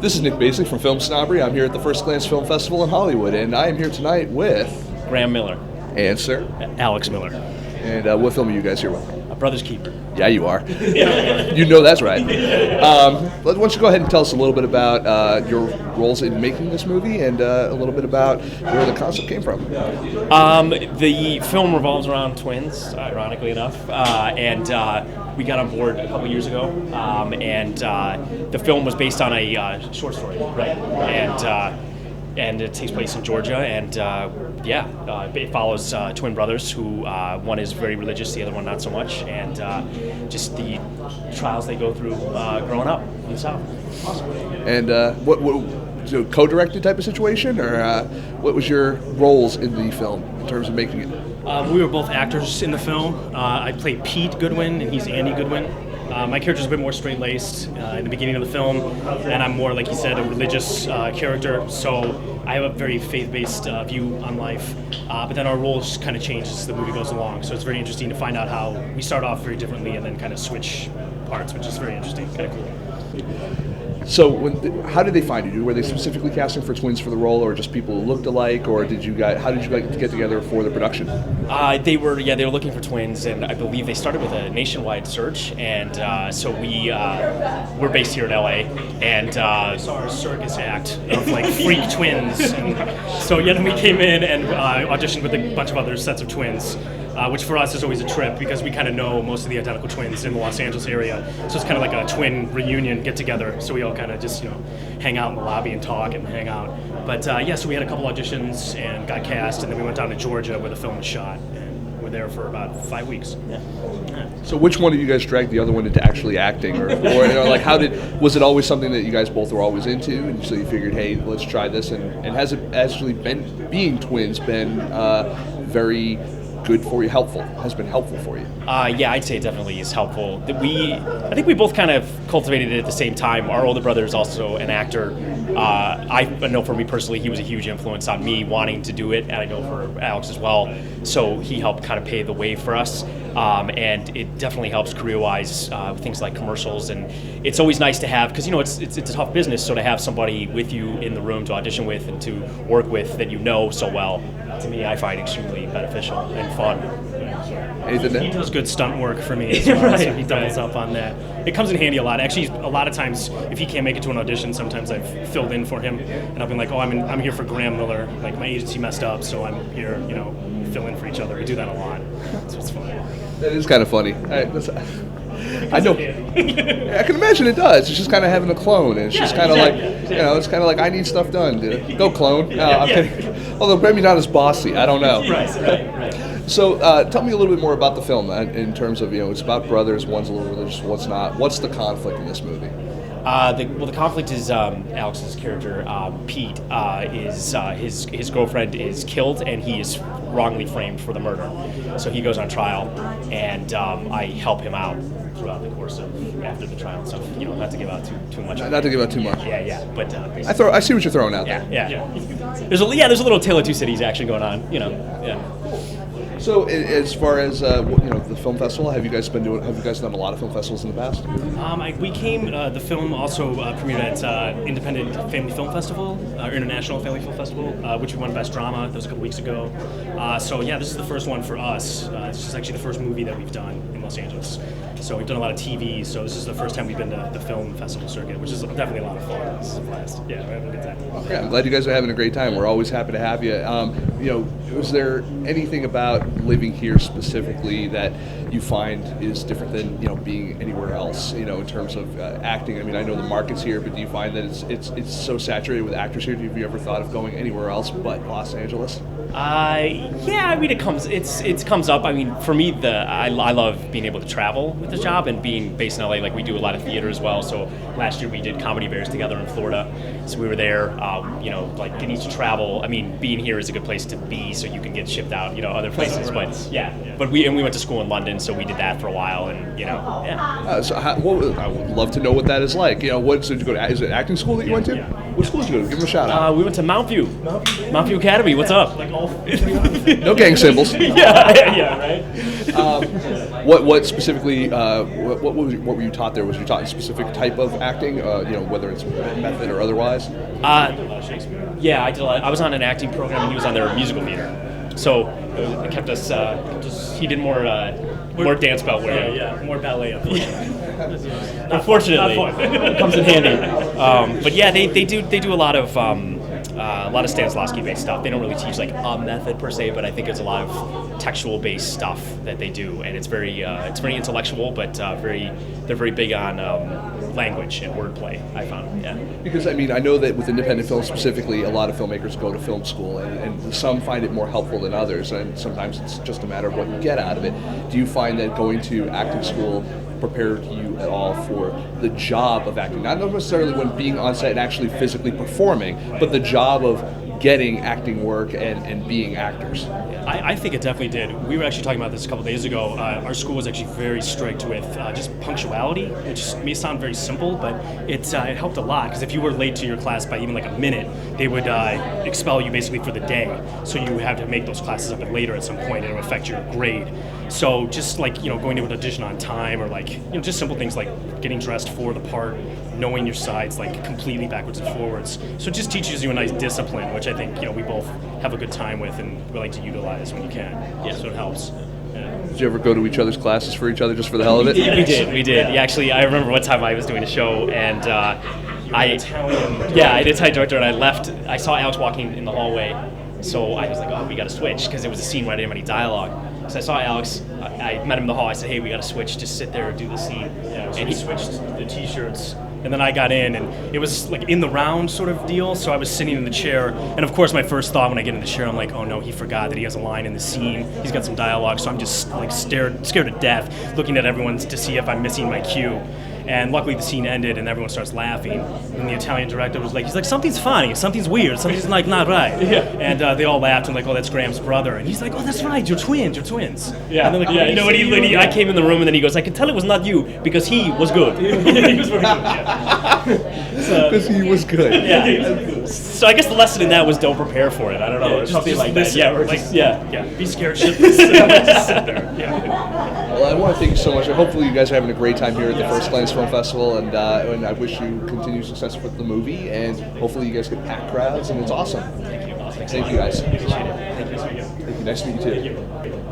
This is Nic Baisley from FilmSnobbery. I'm here at the FirstGlance Film Festival in Hollywood, and I am here tonight with... Graham Miller. And sir? Alex Miller. And what film are you guys here with? A Brother's Keeper. Yeah, you are. You know that's right. Why don't you go ahead and tell us a little bit about your roles in making this movie and a little bit about where the concept came from. The film revolves around twins, ironically enough, and we got on board a couple years ago, and the film was based on a short story, right? And it takes place in Georgia, and it follows twin brothers who one is very religious, the other one not so much, and just the trials they go through growing up in the South. Awesome. And what co-directed type of situation, or what was your roles in the film in terms of making it? We were both actors in the film. I played Pete Goodwin, and he's Andy Goodwin. My character's a bit more straight-laced in the beginning of the film, and I'm more, like you said, a religious character, so I have a very faith-based view on life, but then our roles kind of change as the movie goes along, so it's very interesting to find out how we start off very differently and then kind of switch parts, which is very interesting, kind of cool. So, how did they find you? Were they specifically casting for twins for the role, or just people who looked alike, or how did you guys get together for the production? They were looking for twins, and I believe they started with a nationwide search, and so we're based here in LA, and saw our circus act of like freak twins, and so then we came in and auditioned with a bunch of other sets of twins. Which for us is always a trip because we kind of know most of the identical twins in the Los Angeles area. So it's kind of like a twin reunion get together. So we all kind of just, hang out in the lobby and talk and hang out. But so we had a couple auditions and got cast, and then we went down to Georgia where the film was shot. And we're there for about 5 weeks. Yeah. So which one of you guys dragged the other one into actually acting? Or was it always something that you guys both were always into? And so you figured, hey, let's try this. And has it actually been, being twins, been very good for you, has been helpful for you? I'd say it definitely is helpful. I think we both kind of cultivated it at the same time. Our older brother is also an actor. I know for me personally, he was a huge influence on me wanting to do it, and I know for Alex as well. So he helped kind of pave the way for us, and it definitely helps career-wise, things like commercials. And it's always nice to have, because it's a tough business, so to have somebody with you in the room to audition with and to work with that you know so well, to me, I find extremely beneficial and fun. He does good stunt work for me as well, right, so he doubles up on that. It comes in handy a lot. Actually, a lot of times, if he can't make it to an audition, sometimes I've filled in for him, and I've been like, I'm here for Graham Miller. Like, my agency messed up, so I'm here, fill in for each other. We do that a lot, so it's fun. That is kind of funny. I know. I can imagine it does. It's just kind of having a clone, and it's just kind of exactly. It's kind of like, I need stuff done, dude. Go clone. I'm kidding. Although maybe not as bossy. I don't know. Right. So tell me a little bit more about the film in terms of, it's about brothers, one's a little religious, one's not. What's the conflict in this movie? The conflict is Alex's character, Pete, is his girlfriend is killed, and he is wrongly framed for the murder. So he goes on trial, and I help him out throughout the course of after the trial and stuff. Not to give out too much. Not to give out too much. Yeah. But I see what you're throwing out there. Yeah. There's a little Tale of Two Cities action going on. Yeah. So, as far as the film festival, have you guys done a lot of film festivals in the past? The film also premiered at Independent Family Film Festival, or International Family Film Festival, which we won Best Drama. That was a couple weeks ago. This is the first one for us. This is actually the first movie that we've done in Los Angeles. So we've done a lot of TV, so this is the first time we've been to the film festival circuit, which is definitely a lot of fun. This is a blast. Yeah, we're having a good time. Okay, I'm glad you guys are having a great time. We're always happy to have you. Was there anything about living here specifically that you find is different than being anywhere else? In terms of acting. I mean, I know the market's here, but do you find that it's so saturated with actors here? Have you ever thought of going anywhere else but Los Angeles? I mean, it comes up. I mean, for me, I love being able to travel with the job and being based in LA. Like, we do a lot of theater as well. So last year we did comedy bears together in Florida. So we were there. Getting to travel. I mean, being here is a good place to be, so you can get shipped out, other places. But we went to school in London, so we did that for a while, and I would love to know what that is like. Did you go to? Is it acting school that you went to? Yeah. What school did you go to? Give them a shout out. We went to Mount View Academy. What's up? Like all. No gang symbols. yeah, right. What specifically? What were you taught there? Was you taught a specific type of acting? Whether it's method or otherwise. Yeah, I did. I was on an acting program, and he was on their musical theater. So it kept us. He did more dance belt wearing. Yeah, more ballet. Unfortunately, it comes in handy. But yeah, they do a lot of Stanislavski based stuff. They don't really teach like a method per se, but I think it's a lot of textual based stuff that they do, and it's very intellectual, but they're very big on language and wordplay. I found, yeah. Because I know that with independent film specifically, a lot of filmmakers go to film school, and some find it more helpful than others, and sometimes it's just a matter of what you get out of it. Do you find that going to acting school prepared you at all for the job of acting? Not necessarily when being on set and actually physically performing, but the job of getting acting work and being actors. I think it definitely did. We were actually talking about this a couple days ago. Our school was actually very strict with just punctuality, which may sound very simple, but it helped a lot, because if you were late to your class by even like a minute, they would expel you basically for the day. So you would have to make those classes up later at some point, and it would affect your grade. So just like, going to an audition on time, or like, just simple things like getting dressed for the part, knowing your sides like completely backwards and forwards. So it just teaches you a nice discipline, which I think, we both have a good time with and we like to utilize when you can. Yeah, so it helps. Yeah. Did you ever go to each other's classes for each other just for the hell of it? We did. Yeah, actually, I remember one time I was doing a show, and I did Italian director, and I left. I saw Alex walking in the hallway, so I was like, oh, we got to switch, because it was a scene where I didn't have any dialogue. So I saw Alex. I met him in the hall. I said, hey, we got to switch. Just sit there and do the scene. Yeah, so he switched the T-shirts. And then I got in, and it was like in the round sort of deal. So I was sitting in the chair, and of course my first thought when I get in the chair, I'm like, oh no, he forgot that he has a line in the scene. He's got some dialogue, so I'm just like scared to death, looking at everyone to see if I'm missing my cue. And luckily the scene ended, and everyone starts laughing. And the Italian director was like, he's like, something's funny, something's weird, something's like not right. Yeah. And they all laughed and like, oh, that's Graham's brother. And he's like, oh, that's right, you're twins. Yeah. And they're like, when I came in the room, and then he goes, I could tell it was not you because he was good. He was very good. Yeah. Because he was good. Yeah. So I guess the lesson in that was don't prepare for it. I don't know, something like that. Yeah, or just, yeah. Be scared shitless. Just sit there. Yeah. Well, I want to thank you so much. Hopefully you guys are having a great time here at the FirstGlance Film Festival, and I wish you continued success with the movie, and hopefully you guys get packed crowds, and it's awesome. Thank you. Thank you guys. Appreciate it. Thank you. Thank you. Nice to meet you too.